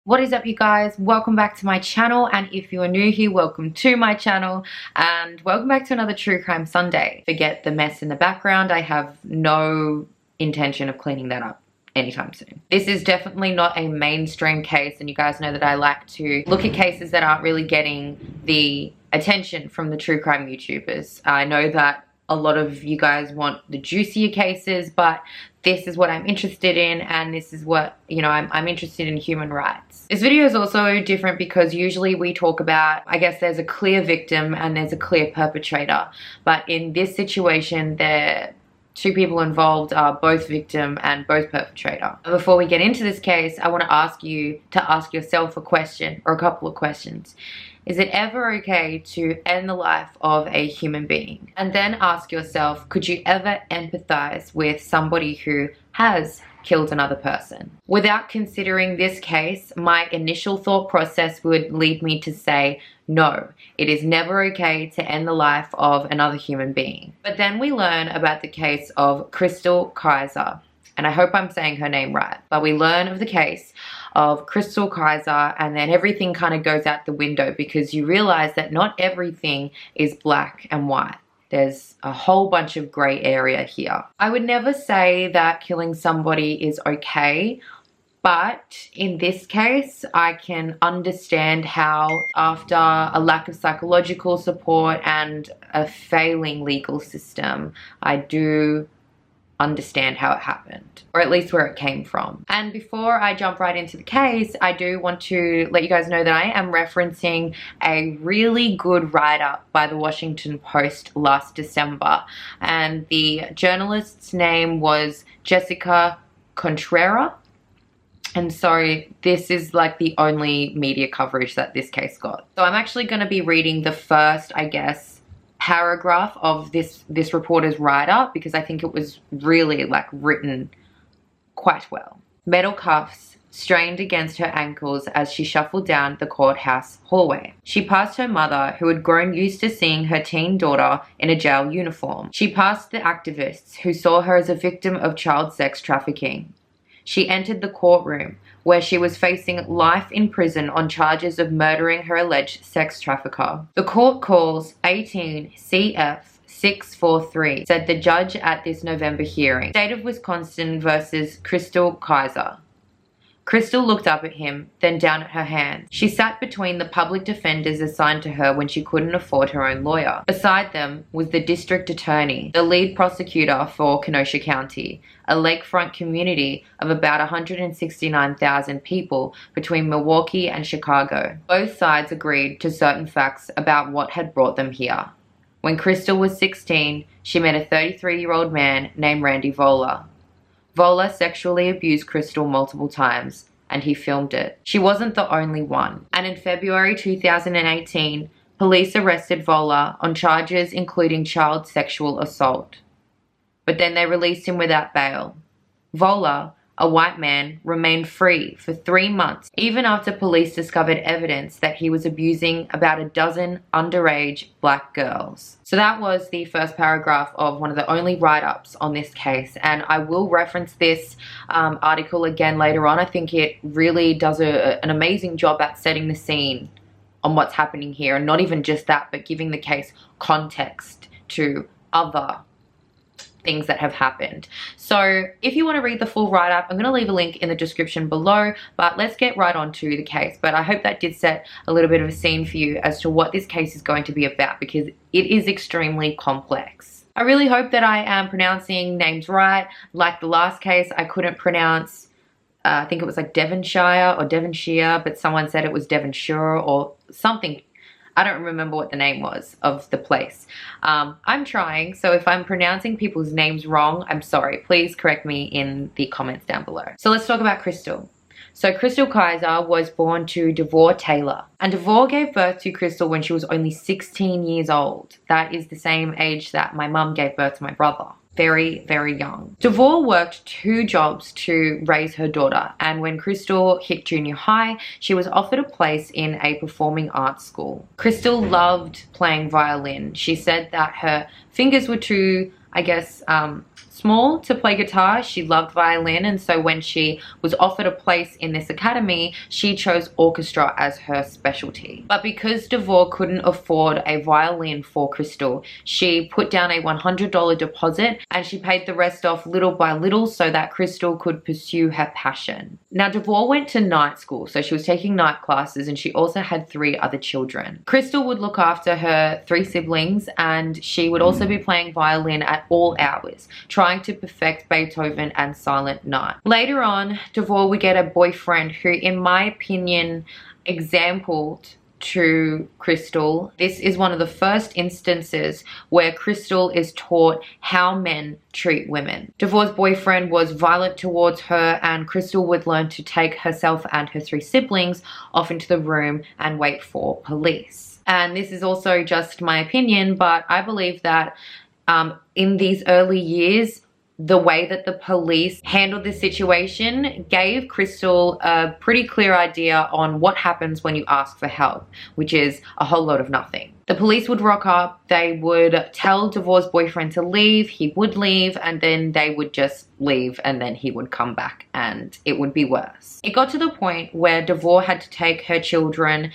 What is up, you guys? Welcome back to my channel, and if you are new here, welcome to my channel and welcome back to another True Crime Sunday. Forget the mess in the background. I have no intention of cleaning that up anytime soon. This is definitely not a mainstream case, and you guys know that I like to look at cases that aren't really getting the attention from the true crime YouTubers. I know that a lot of you guys want the juicier cases, but this is what I'm interested in, and this is what, you know, I'm interested in human rights. This video is also different because usually we talk about, I guess there's a clear victim and there's a clear perpetrator, but in this situation, the two people involved are both victim and both perpetrator. Before we get into this case, I want to ask you to ask yourself a question, or a couple of questions. Is it ever okay to end the life of a human being? And then ask yourself, could you ever empathize with somebody who has killed another person? Without considering this case, my initial thought process would lead me to say, no, it is never okay to end the life of another human being. But then we learn about the case of Chrystul Kizer, and I hope I'm saying her name right, but we learn of the case of Chrystul Kizer, and then everything kind of goes out the window because you realize that not everything is black and white. There's a whole bunch of gray area here. I would never say that killing somebody is okay, but in this case, I can understand how after a lack of psychological support and a failing legal system, I do understand how it happened, or at least where it came from. And before I jump right into the case, I do want to let you guys know that I am referencing a really good write-up by the Washington Post last December, and the journalist's name was Jessica Contreras. And so this is like the only media coverage that this case got. So I'm actually going to be reading the first, I guess, paragraph of this reporter's write-up because I think it was really like written quite well. Metal cuffs strained against her ankles as she shuffled down the courthouse hallway. She passed her mother, who had grown used to seeing her teen daughter in a jail uniform. She passed the activists who saw her as a victim of child sex trafficking. She entered the courtroom, where she was facing life in prison on charges of murdering her alleged sex trafficker. The court calls 18 CF 643, said the judge at this November hearing. State of Wisconsin versus Chrystul Kizer. Chrystul looked up at him, then down at her hands. She sat between the public defenders assigned to her when she couldn't afford her own lawyer. Beside them was the district attorney, the lead prosecutor for Kenosha County, a lakefront community of about 169,000 people between Milwaukee and Chicago. Both sides agreed to certain facts about what had brought them here. When Chrystul was 16, she met a 33-year-old man named Randy Vola. Vola sexually abused Chrystul multiple times, and he filmed it. She wasn't the only one. And in February 2018, police arrested Vola on charges including child sexual assault. But then they released him without bail. Vola, a white man, remained free for 3 months, even after police discovered evidence that he was abusing about a dozen underage black girls. So that was the first paragraph of one of the only write-ups on this case, and I will reference this article again later on. I think it really does an amazing job at setting the scene on what's happening here, and not even just that, but giving the case context to other things that have happened. So if you want to read the full write-up, I'm going to leave a link in the description below, but let's get right on to the case. But I hope that did set a little bit of a scene for you as to what this case is going to be about, because it is extremely complex. I really hope that I am pronouncing names right. Like the last case, I couldn't pronounce, I think it was like Devonshire or Devonshire, but someone said it was Devonshire or something. I don't remember what the name was of the place. I'm trying, so if I'm pronouncing people's names wrong, I'm sorry. Please correct me in the comments down below. So let's talk about Chrystul. So Chrystul Kizer was born to Devore Taylor, and Devore gave birth to Chrystul when she was only 16 years old. That is the same age that my mum gave birth to my brother. Very, very young. Devore worked 2 jobs to raise her daughter, and when Chrystul hit junior high, she was offered a place in a performing arts school. Chrystul loved playing violin. She said that her fingers were too, I guess, small to play guitar. She loved violin, and so when she was offered a place in this academy, she chose orchestra as her specialty. But because DeVore couldn't afford a violin for Chrystul, she put down a $100 deposit and she paid the rest off little by little so that Chrystul could pursue her passion. Now, DeVore went to night school, so she was taking night classes, and she also had 3 other children. Chrystul would look after her 3 siblings, and she would also be playing violin at all hours, trying to perfect Beethoven and Silent Night. Later on, DeVore would get a boyfriend who, in my opinion, exampled to Chrystul. This is one of the first instances where Chrystul is taught how men treat women. DeVore's boyfriend was violent towards her, and Chrystul would learn to take herself and her 3 siblings off into the room and wait for police. And this is also just my opinion, but I believe that in these early years, the way that the police handled this situation gave Chrystul a pretty clear idea on what happens when you ask for help, which is a whole lot of nothing. The police would rock up, they would tell DeVore's boyfriend to leave, he would leave, and then they would just leave, and then he would come back and it would be worse. It got to the point where DeVore had to take her children,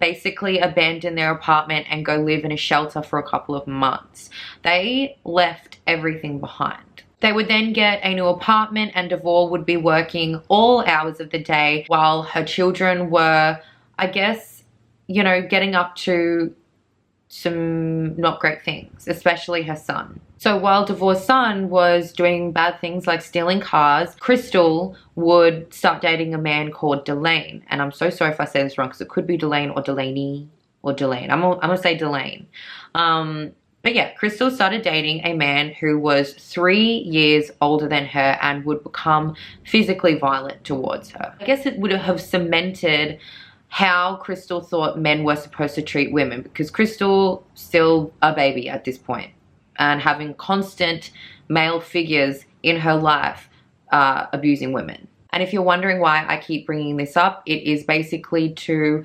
basically abandon their apartment and go live in a shelter for a couple of months. They left everything behind. They would then get a new apartment, and DeVore would be working all hours of the day while her children were, I guess, you know, getting up to some not great things, especially her son. So while DeVore's son was doing bad things like stealing cars, Chrystul would start dating a man called Delane. And I'm so sorry if I say this wrong, because it could be Delane or Delaney or Delane. I'm gonna say Delane. But yeah, Chrystul started dating a man who was 3 years older than her and would become physically violent towards her. I guess it would have cemented how Chrystul thought men were supposed to treat women, because Chrystul still a baby at this point, and having constant male figures in her life abusing women. And if you're wondering why I keep bringing this up, it is basically to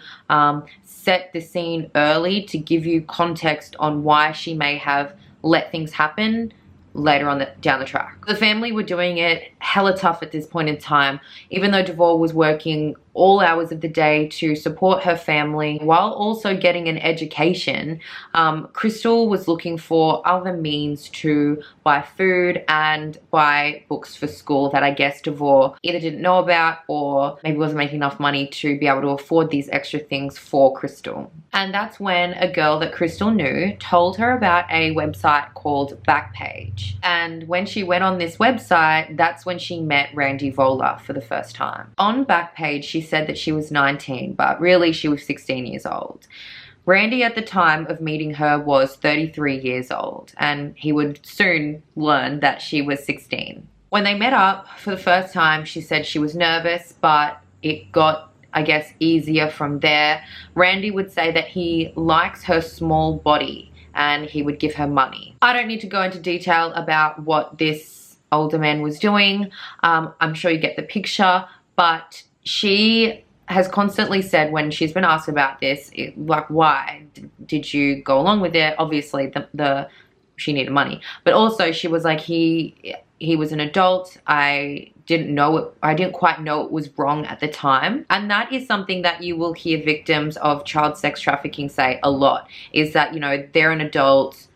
set the scene early to give you context on why she may have let things happen later on down the track. The family were doing it hella tough at this point in time, even though DeVore was working all hours of the day to support her family while also getting an education. Chrystul was looking for other means to buy food and buy books for school that I guess DeVore either didn't know about or maybe wasn't making enough money to be able to afford these extra things for Chrystul. And that's when a girl that Chrystul knew told her about a website called Backpage. And when she went on this website, that's when she met Randy Vola for the first time. On Backpage, she said that she was 19, but really she was 16 years old. Randy at the time of meeting her was 33 years old, and he would soon learn that she was 16. When they met up for the first time, she said she was nervous, but it got, I guess, easier from there. Randy would say that he likes her small body and he would give her money. I don't need to go into detail about what this older man was doing. I'm sure you get the picture, but she has constantly said when she's been asked about this, like, why did you go along with it? Obviously, she needed money, but also she was like, he was an adult. I didn't quite know it was wrong at the time. And that is something that you will hear victims of child sex trafficking say a lot, is that, you know, they're an adult.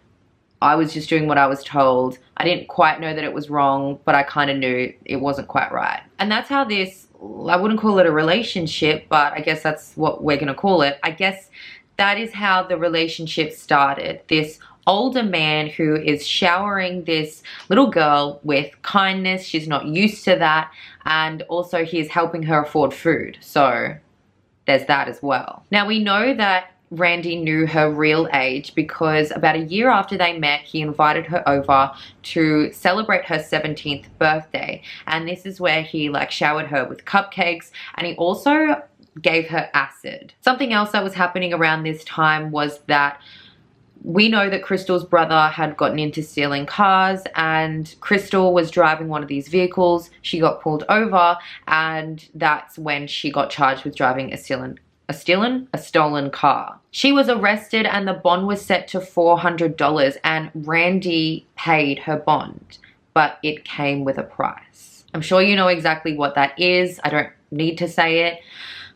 I was just doing what I was told. I didn't quite know that it was wrong, but I kind of knew it wasn't quite right. And that's how this, I wouldn't call it a relationship, but I guess that's what we're going to call it. I guess that is how the relationship started. This older man who is showering this little girl with kindness. She's not used to that. And also he is helping her afford food. So there's that as well. Now we know that Randy knew her real age because about a year after they met, he invited her over to celebrate her 17th birthday. And this is where he like showered her with cupcakes, and he also gave her acid. Something else that was happening around this time was that we know that Chrystul's brother had gotten into stealing cars, and Chrystul was driving one of these vehicles. She got pulled over, and that's when she got charged with driving a stolen car. She was arrested and the bond was set to $400, and Randy paid her bond. but it came with a price. I'm sure you know exactly what that is. I don't need to say it.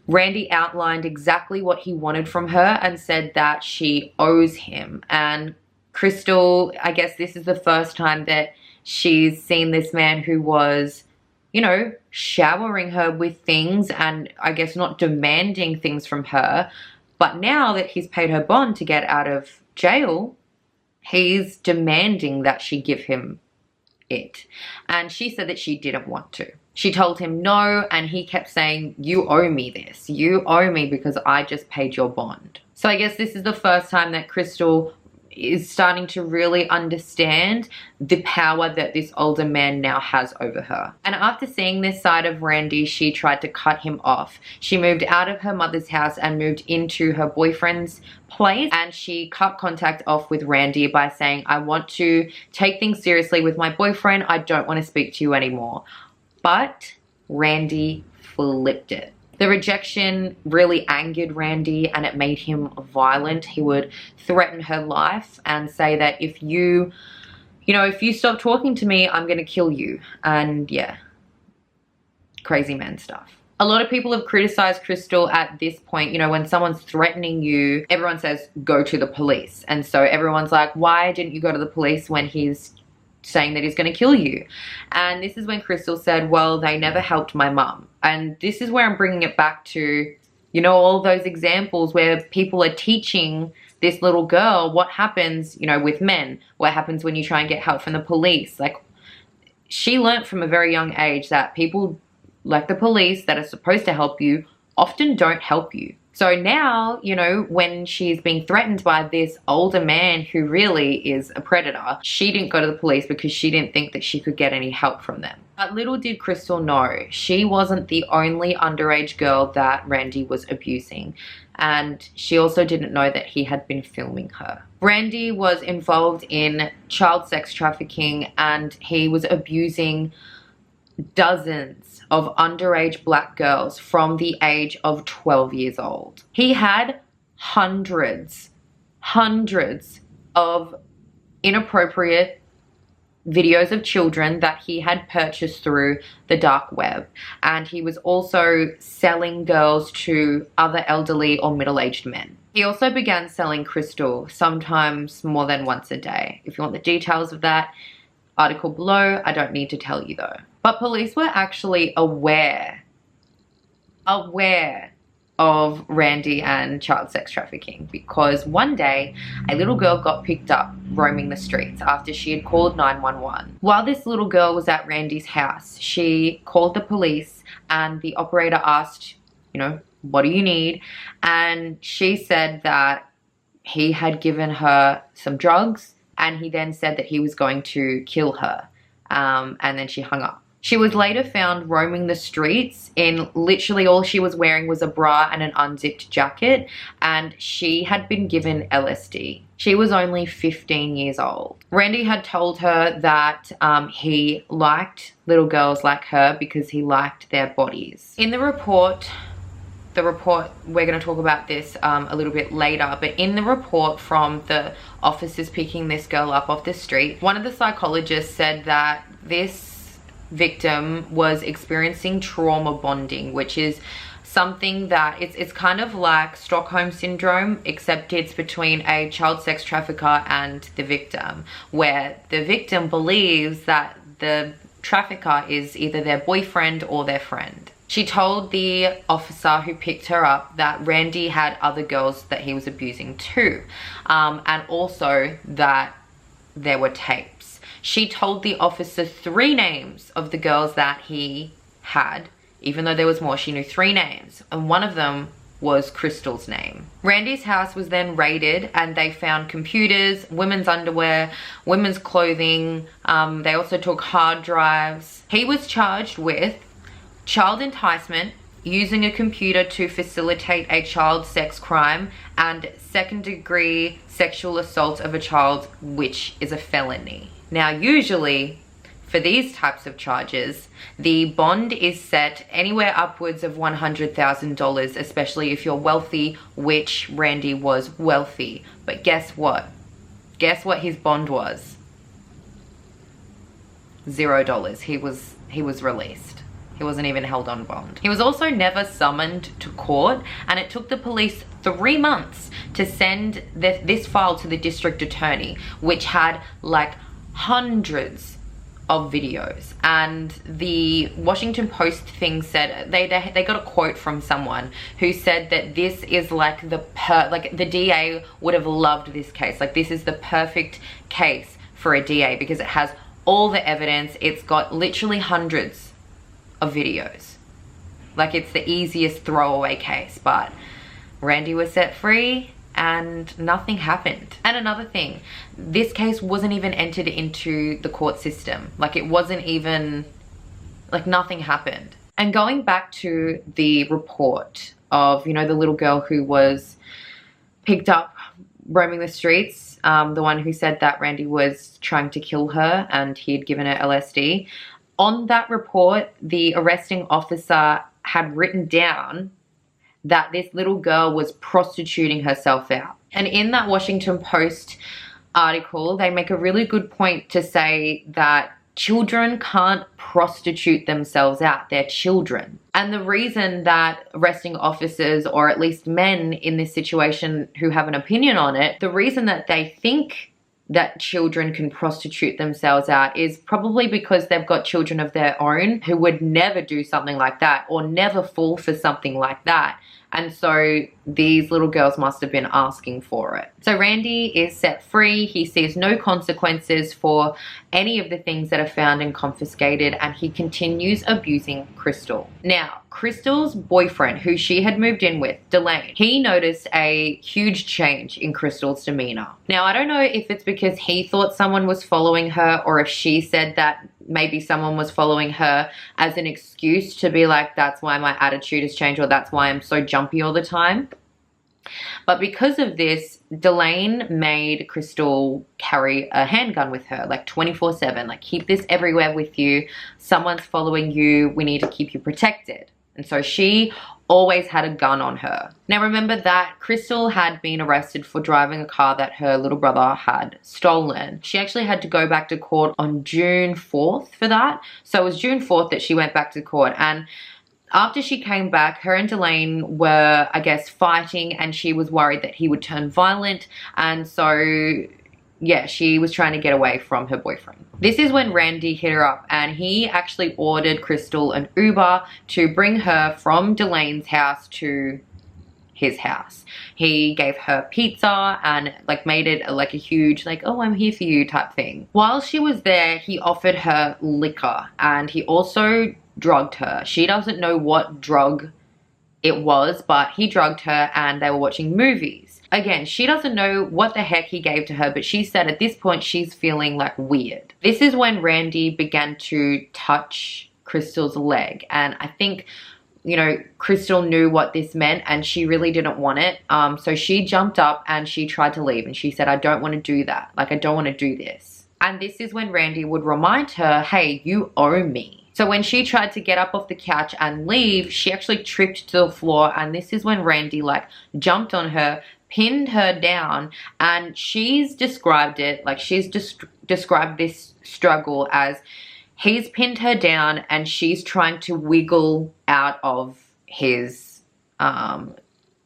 Randy outlined exactly what he wanted from her and said that she owes him. And Chrystul, I guess this is the first time that she's seen this man who was, you know, showering her with things and I guess not demanding things from her. But now that he's paid her bond to get out of jail, he's demanding that she give him it. And she said that she didn't want to. She told him no, and he kept saying, you owe me this. You owe me because I just paid your bond. So I guess this is the first time that Chrystul is starting to really understand the power that this older man now has over her. And after seeing this side of Randy, she tried to cut him off. She moved out of her mother's house and moved into her boyfriend's place, and she cut contact off with Randy by saying, I want to take things seriously with my boyfriend. I don't want to speak to you anymore. But Randy flipped it. The rejection really angered Randy and it made him violent. He would threaten her life and say that if you stop talking to me, I'm going to kill you. And yeah, crazy man stuff. A lot of people have criticized Chrystul at this point. You know, when someone's threatening you, everyone says, go to the police. And so everyone's like, why didn't you go to the police when he's saying that he's going to kill you? And this is when Chrystul said, well, they never helped my mum. And this is where I'm bringing it back to, you know, all those examples where people are teaching this little girl what happens, you know, with men, what happens when you try and get help from the police. Like, she learnt from a very young age that people like the police that are supposed to help you often don't help you. So now, you know, when she's being threatened by this older man who really is a predator, she didn't go to the police because she didn't think that she could get any help from them. But little did Chrystul know, she wasn't the only underage girl that Randy was abusing. And she also didn't know that he had been filming her. Randy was involved in child sex trafficking and he was abusing dozens of underage black girls from the age of 12 years old. He had hundreds of inappropriate videos of children that he had purchased through the dark web. And he was also selling girls to other elderly or middle-aged men. He also began selling Chrystul, sometimes more than once a day. If you want the details of that, article below, I don't need to tell you though. But police were actually aware of Randy and child sex trafficking because one day a little girl got picked up roaming the streets after she had called 911. While this little girl was at Randy's house, she called the police and the operator asked, you know, what do you need? And she said that he had given her some drugs and he then said that he was going to kill her. And then she hung up. She was later found roaming the streets in literally all she was wearing was a bra and an unzipped jacket, and she had been given LSD. She was only 15 years old. Randy had told her that he liked little girls like her because he liked their bodies. In the report, we're going to talk about this a little bit later, but in the report from the officers picking this girl up off the street, one of the psychologists said that this victim was experiencing trauma bonding, which is something that it's kind of like Stockholm syndrome, except it's between a child sex trafficker and the victim, where the victim believes that the trafficker is either their boyfriend or their friend. She told the officer who picked her up that Randy had other girls that he was abusing too, and also that there were tapes. She told the officer 3 names of the girls that he had. Even though there was more, she knew 3 names, and one of them was Chrystul's name. Randy's house was then raided and they found computers, women's underwear, women's clothing. They also took hard drives. He was charged with child enticement, using a computer to facilitate a child sex crime, and second-degree sexual assault of a child, which is a felony. Now, usually for these types of charges, the bond is set anywhere upwards of $100,000, especially if you're wealthy, which Randy was wealthy. But guess what? Guess what his bond was? $0. He was released. He wasn't even held on bond. He was also never summoned to court, and it took the police 3 months to send this file to the district attorney, which had like hundreds of videos. And the Washington Post thing said, they got a quote from someone who said that this is like the DA would have loved this case. Like, this is the perfect case for a DA because it has all the evidence. It's got literally hundreds of videos. Like, it's the easiest throwaway case. But Randy was set free and nothing happened. And another thing, this case wasn't even entered into the court system. Like, it wasn't even, like, nothing happened. And going back to the report of, you know, the little girl who was picked up roaming the streets, the one who said that Randy was trying to kill her and he'd given her LSD. On that report, the arresting officer had written down that this little girl was prostituting herself out. And in that Washington Post article, they make a really good point to say that children can't prostitute themselves out. They're children. And the reason that arresting officers, or at least men in this situation who have an opinion on it, the reason that they think that children can prostitute themselves out is probably because they've got children of their own who would never do something like that or never fall for something like that. And so these little girls must have been asking for it. So Randy is set free. He sees no consequences for any of the things that are found and confiscated, and he continues abusing Chrystul. Now, Chrystul's boyfriend, who she had moved in with, Delane, he noticed a huge change in Chrystul's demeanor. Now, I don't know if it's because he thought someone was following her or if she said that maybe someone was following her as an excuse to be like, that's why my attitude has changed, or that's why I'm so jumpy all the time. But because of this, Delane made Chrystul carry a handgun with her, like 24/7. Like, keep this everywhere with you. Someone's following you. We need to keep you protected. And so she always had a gun on her. Now remember that Chrystul had been arrested for driving a car that her little brother had stolen. She actually had to go back to court on June 4th for that. So it was June 4th that she went back to court. And after she came back, her and Delane were, I guess, fighting, and she was worried that he would turn violent. And so, yeah, she was trying to get away from her boyfriend. This is when Randy hit her up, and he actually ordered Chrystul an Uber to bring her from Delane's house to his house. He gave her pizza and like made it like a huge like, oh, I'm here for you type thing. While she was there, he offered her liquor, and he also drugged her. She doesn't know what drug it was, but he drugged her and they were watching movies. Again, she doesn't know what the heck he gave to her, but she said at this point she's feeling like weird. This is when Randy began to touch Chrystul's leg, and I think, you know, Chrystul knew what this meant and she really didn't want it. So she jumped up and she tried to leave, and she said, I don't want to do that. Like, I don't want to do this. And this is when Randy would remind her, hey, you owe me. So when she tried to get up off the couch and leave, she actually tripped to the floor, and this is when Randy like jumped on her, pinned her down, and she's described it, like she's described this struggle as he's pinned her down and she's trying to wiggle out of his,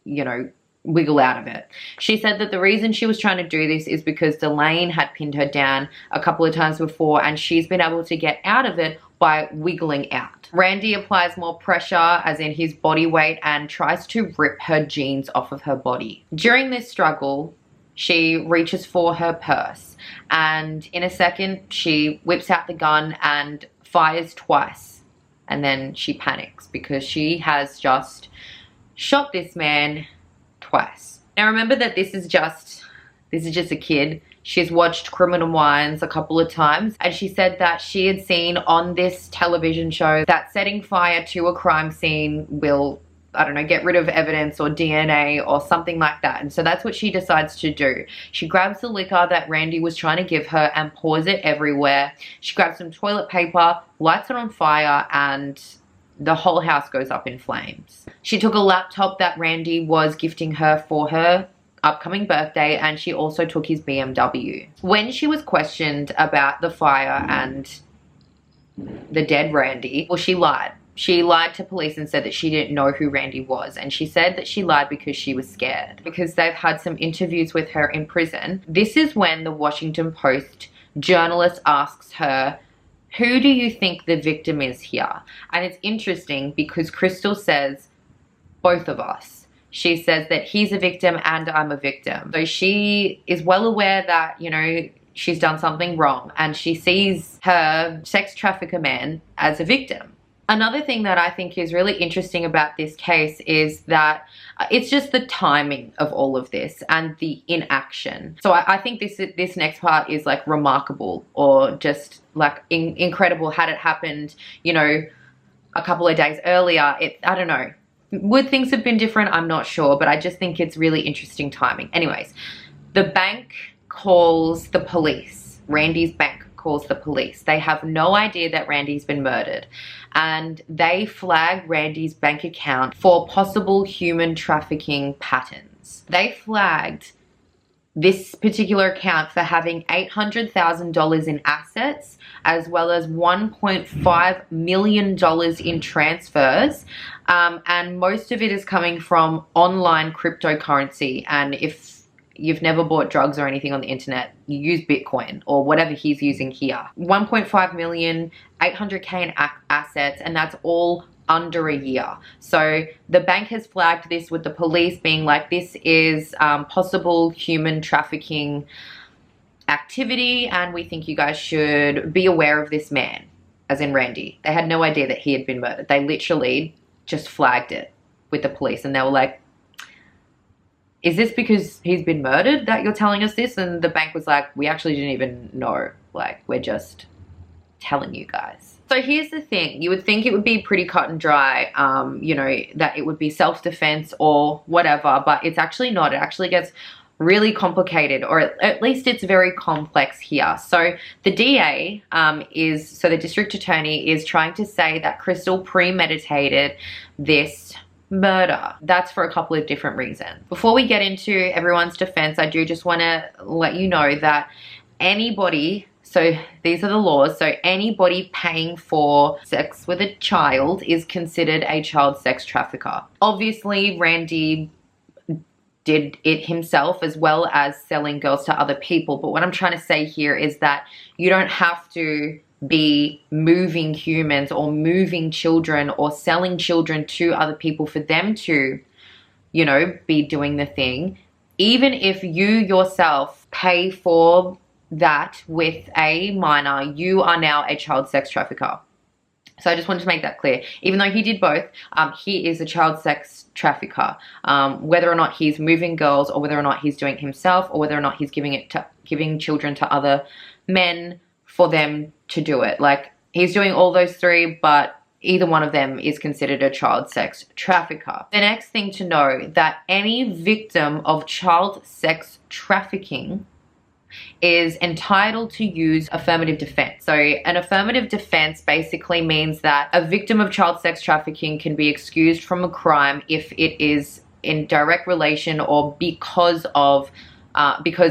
you know, wiggle out of it. She said that the reason she was trying to do this is because Delane had pinned her down a couple of times before, and she's been able to get out of it by wiggling out. Randy applies more pressure, as in his body weight, and tries to rip her jeans off of her body. During this struggle, she reaches for her purse, and in a second, she whips out the gun and fires twice, and then she panics because she has just shot this man twice. Now remember that this is just a kid. She's watched Criminal Minds a couple of times, and she said that she had seen on this television show that setting fire to a crime scene will, I don't know, get rid of evidence or DNA or something like that. And so that's what she decides to do. She grabs the liquor that Randy was trying to give her and pours it everywhere. She grabs some toilet paper, lights it on fire, and the whole house goes up in flames. She took a laptop that Randy was gifting her for her upcoming birthday, and she also took his BMW. When she was questioned about the fire and the dead Randy, well, she lied. She lied to police and said that she didn't know who Randy was. And she said that she lied because she was scared, because they've had some interviews with her in prison. This is when the Washington Post journalist asks her, who do you think the victim is here? And it's interesting because Chrystul says, both of us. She says that he's a victim and I'm a victim. So she is well aware that, you know, she's done something wrong, and she sees her sex trafficker man as a victim. Another thing that I think is really interesting about this case is that it's just the timing of all of this and the inaction. So I think this next part is like remarkable, or just like incredible. Had it happened, you know, a couple of days earlier, I don't know. Would things have been different? I'm not sure, but I just think it's really interesting timing. Anyways, the bank calls the police. Randy's bank calls the police. They have no idea that Randy's been murdered, and they flag Randy's bank account for possible human trafficking patterns. They flagged this particular account for having $800,000 in assets, as well as $1.5 million in transfers, and most of it is coming from online cryptocurrency. And if you've never bought drugs or anything on the internet, you use Bitcoin or whatever he's using here. 1.5 million, 800K in assets, and that's all under a year. So the bank has flagged this with the police, being like, this is possible human trafficking activity, and we think you guys should be aware of this man, as in Randy. They had no idea that he had been murdered. They literally just flagged it with the police, and they were like, is this because he's been murdered that you're telling us this? And the bank was like, we actually didn't even know. Like, we're just telling you guys. So here's the thing. You would think it would be pretty cut and dry, you know, that it would be self-defense or whatever, but it's actually not. It actually gets really complicated, or at least it's very complex here. So the DA so the district attorney is trying to say that Chrystul premeditated this murder. That's for a couple of different reasons. Before we get into everyone's defense, I do just want to let you know that anybody, so these are the laws, so anybody paying for sex with a child is considered a child sex trafficker. Obviously, Randy did it himself, as well as selling girls to other people. But what I'm trying to say here is that you don't have to be moving humans or moving children or selling children to other people for them to, you know, be doing the thing. Even if you yourself pay for that with a minor, you are now a child sex trafficker. So I just wanted to make that clear. Even though he did both, he is a child sex trafficker. Whether or not he's moving girls, or whether or not he's doing it himself, or whether or not he's giving children to other men for them to do it. Like, he's doing all those three, but either one of them is considered a child sex trafficker. The next thing to know, that any victim of child sex trafficking is entitled to use affirmative defense. So an affirmative defense basically means that a victim of child sex trafficking can be excused from a crime if it is in direct relation or because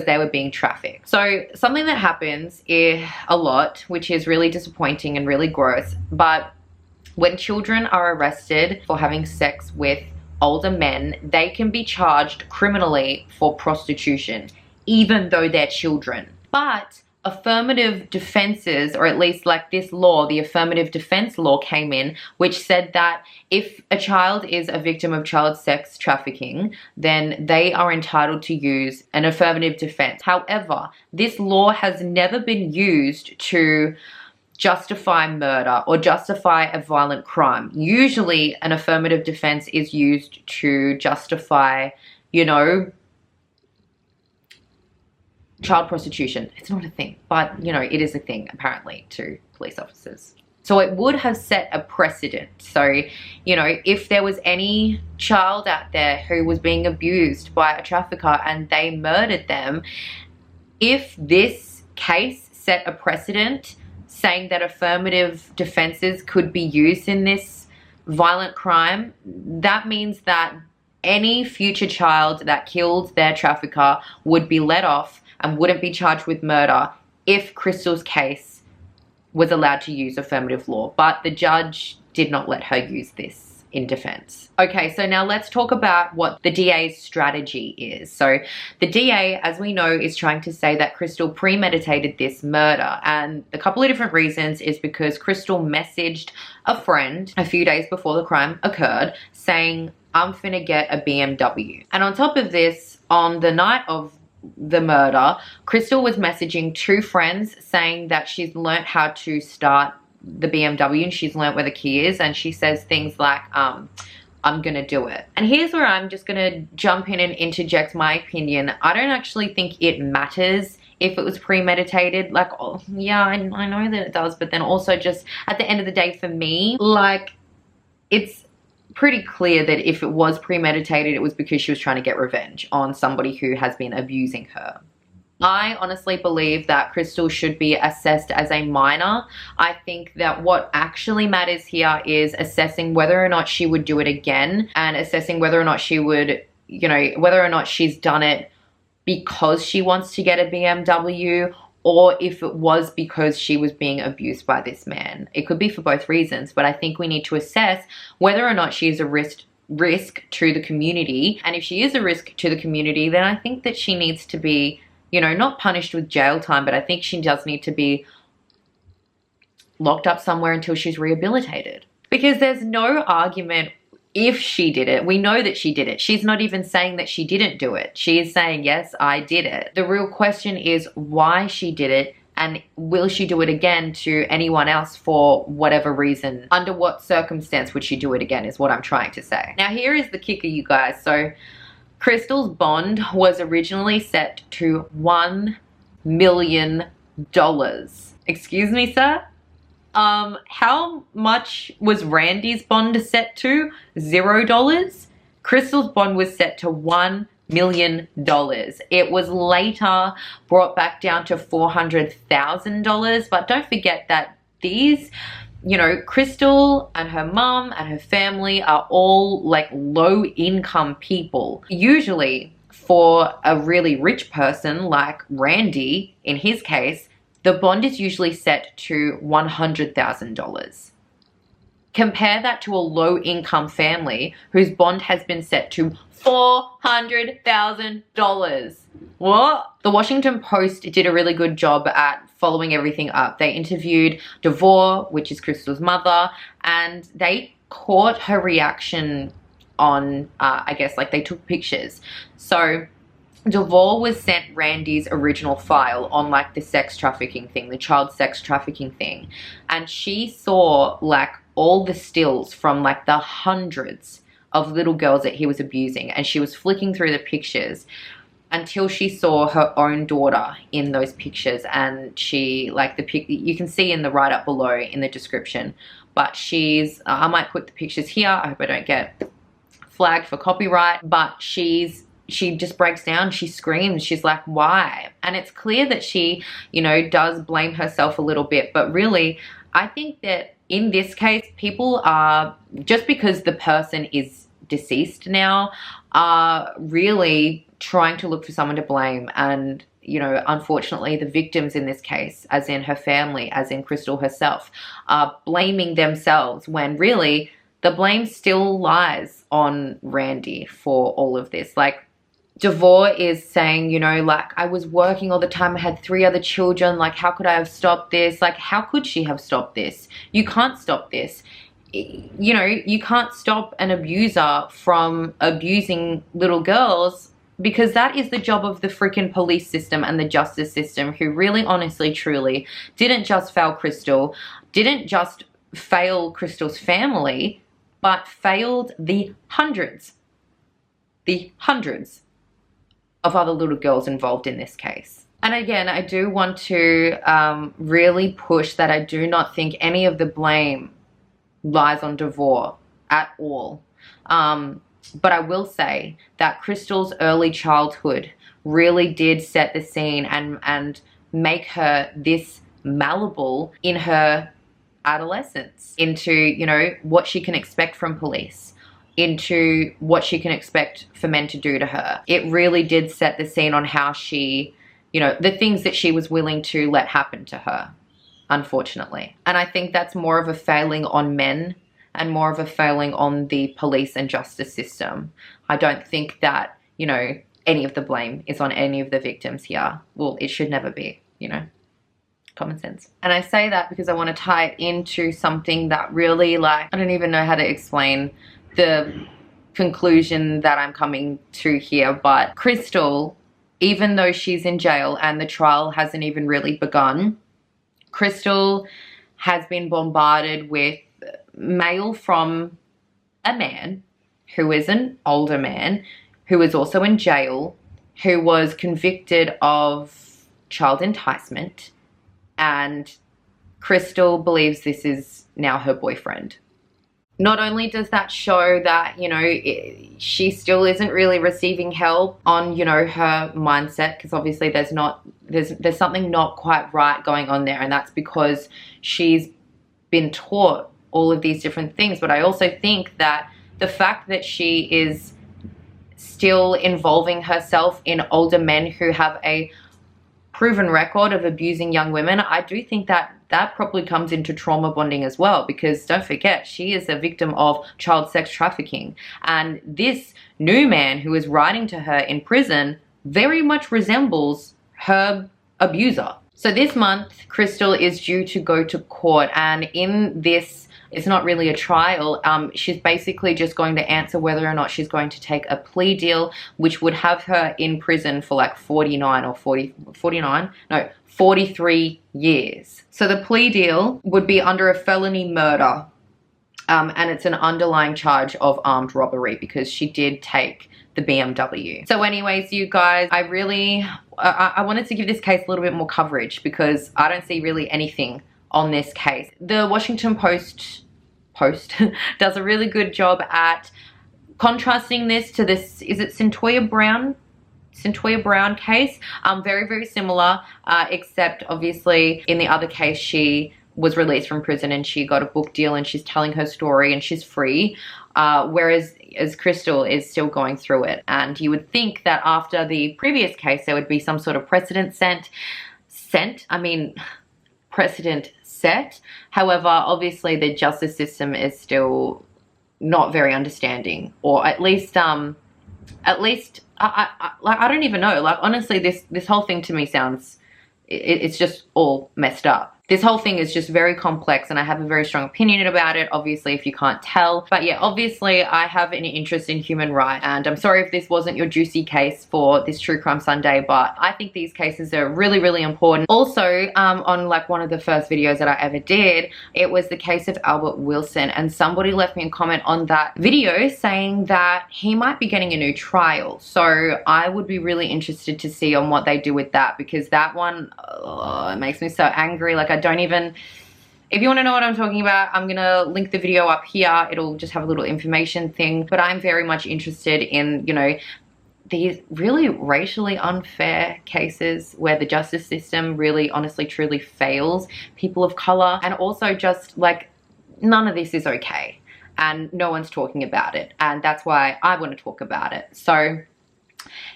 they were being trafficked. So something that happens a lot, which is really disappointing and really gross, but when children are arrested for having sex with older men, they can be charged criminally for prostitution, even though they're children. But affirmative defenses, or at least like this law, the affirmative defense law came in, which said that if a child is a victim of child sex trafficking, then they are entitled to use an affirmative defense. However, this law has never been used to justify murder or justify a violent crime. Usually an affirmative defense is used to justify, you know, child prostitution. It's not a thing, but you know, it is a thing apparently to police officers. So it would have set a precedent. So, you know, if there was any child out there who was being abused by a trafficker and they murdered them, if this case set a precedent saying that affirmative defenses could be used in this violent crime, that means that any future child that killed their trafficker would be let off and wouldn't be charged with murder if Chrystul's case was allowed to use affirmative law, but the judge did not let her use this in defense. Okay, so now let's talk about what the DA's strategy is. So the DA, as we know, is trying to say that Chrystul premeditated this murder, and a couple of different reasons is because Chrystul messaged a friend a few days before the crime occurred saying, I'm finna get a BMW. And on top of this, on the night of the murder, Chrystul was messaging two friends saying that she's learnt how to start the BMW and she's learnt where the key is, and she says things like, I'm gonna do it. And here's where I'm just gonna jump in and interject my opinion. I don't actually think it matters if it was premeditated. Like, oh, yeah, I know that it does, but then also just at the end of the day for me, like, it's pretty clear that if it was premeditated, it was because she was trying to get revenge on somebody who has been abusing her. I honestly believe that Chrystul should be assessed as a minor. I think that what actually matters here is assessing whether or not she would do it again, and assessing whether or not she would, you know, whether or not she's done it because she wants to get a BMW, or if it was because she was being abused by this man. It could be for both reasons, but I think we need to assess whether or not she is a risk to the community. And if she is a risk to the community, then I think that she needs to be, you know, not punished with jail time, but I think she does need to be locked up somewhere until she's rehabilitated. Because there's no argument if she did it. We know that she did it. She's not even saying that she didn't do it. She is saying, yes, I did it. The real question is why she did it, and will she do it again to anyone else for whatever reason? Under what circumstance would she do it again is what I'm trying to say. Now here is the kicker, you guys. So Chrystul's bond was originally set to $1 million. Excuse me, sir? How much was Randy's bond set to? $0. Chrystul's bond was set to $1 million. It was later brought back down to $400,000, but don't forget that these, you know, Chrystul and her mom and her family are all like low income people. Usually for a really rich person like Randy, in his case, the bond is usually set to $100,000. Compare that to a low income family whose bond has been set to $400,000. What? The Washington Post did a really good job at following everything up. They interviewed DeVore, which is Chrystul's mother, and they caught her reaction on, I guess, like they took pictures. So DeVore was sent Randy's original file on like the sex trafficking thing, the child sex trafficking thing. And she saw like all the stills from like the hundreds of little girls that he was abusing. And she was flicking through the pictures until she saw her own daughter in those pictures. And she, like you can see in the write-up below in the description, but she's, I might put the pictures here. I hope I don't get flagged for copyright, but she just breaks down, she screams, she's like, why? And it's clear that she, you know, does blame herself a little bit, but really, I think that in this case, people are, just because the person is deceased now, are really trying to look for someone to blame. And, you know, unfortunately, the victims in this case, as in her family, as in Chrystul herself, are blaming themselves when really the blame still lies on Randy for all of this. Like, DeVore is saying, you know, like, I was working all the time. I had 3 other children. Like, how could I have stopped this? Like, how could she have stopped this? You can't stop this. You know, you can't stop an abuser from abusing little girls, because that is the job of the freaking police system and the justice system, who really, honestly, truly didn't just fail Chrystul, didn't just fail Chrystul's family, but failed the hundreds of other little girls involved in this case. And again, I do want to really push that I do not think any of the blame lies on DeVore at all. But I will say that Chrystul's early childhood really did set the scene and make her this malleable in her adolescence into, you know, what she can expect from police, into what she can expect for men to do to her. It really did set the scene on how she, you know, the things that she was willing to let happen to her. unfortunately. And I think that's more of a failing on men and more of a failing on the police and justice system. I don't think that, you know, any of the blame is on any of the victims here. Well, it should never be, you know, common sense. And I say that because I want to tie it into something that really, like, I don't even know how to explain the conclusion that I'm coming to here, but Chrystul, even though she's in jail and the trial hasn't even really begun, Chrystul has been bombarded with mail from a man who is an older man who is also in jail, who was convicted of child enticement, and Chrystul believes this is now her boyfriend. Not only does that show that, you know, she still isn't really receiving help on, you know, her mindset, because obviously there's something not quite right going on there, and that's because she's been taught all of these different things. But I also think that the fact that she is still involving herself in older men who have a proven record of abusing young women, I do think that that probably comes into trauma bonding as well, because don't forget, she is a victim of child sex trafficking, and this new man who is writing to her in prison very much resembles her abuser. So this month, Chrystul is due to go to court, and in this, it's not really a trial. She's basically just going to answer whether or not she's going to take a plea deal, which would have her in prison for like 43 years. So the plea deal would be under a felony murder, and it's an underlying charge of armed robbery because she did take the BMW. So anyways, you guys, I wanted to give this case a little bit more coverage because I don't see really anything on this case. The Washington Post does a really good job at contrasting this to this, is it Cyntoia Brown case? Very, very similar, except obviously in the other case she was released from prison and she got a book deal and she's telling her story and she's free, whereas Chrystul is still going through it. And you would think that after the previous case there would be some sort of precedent set. However, obviously the justice system is still not very understanding, or at least I don't even know. Like, honestly, this whole thing to me sounds, it's just all messed up. This whole thing is just very complex and I have a very strong opinion about it, obviously, if you can't tell. But yeah, obviously I have an interest in human rights, and I'm sorry if this wasn't your juicy case for this True Crime Sunday, but I think these cases are really, really important. Also, on like one of the first videos that I ever did, it was the case of Albert Wilson, and somebody left me a comment on that video saying that he might be getting a new trial. So I would be really interested to see on what they do with that, because that one, it makes me so angry. Like, I don't even, if you want to know what I'm talking about, I'm gonna link the video up here. It'll just have a little information thing, but I'm very much interested in, you know, these really racially unfair cases where the justice system really honestly truly fails people of color, and also just like, none of this is okay and no one's talking about it, and that's why I want to talk about it. So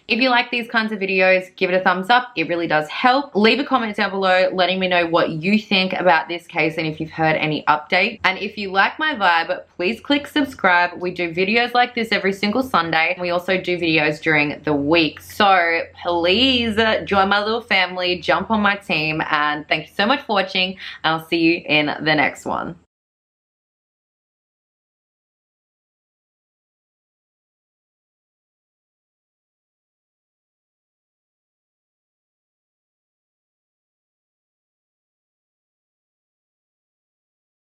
if you like these kinds of videos, give it a thumbs up. It really does help. Leave a comment down below letting me know what you think about this case and if you've heard any updates. And if you like my vibe, please click subscribe. We do videos like this every single Sunday. We also do videos during the week. So please join my little family, jump on my team, and thank you so much for watching. I'll see you in the next one.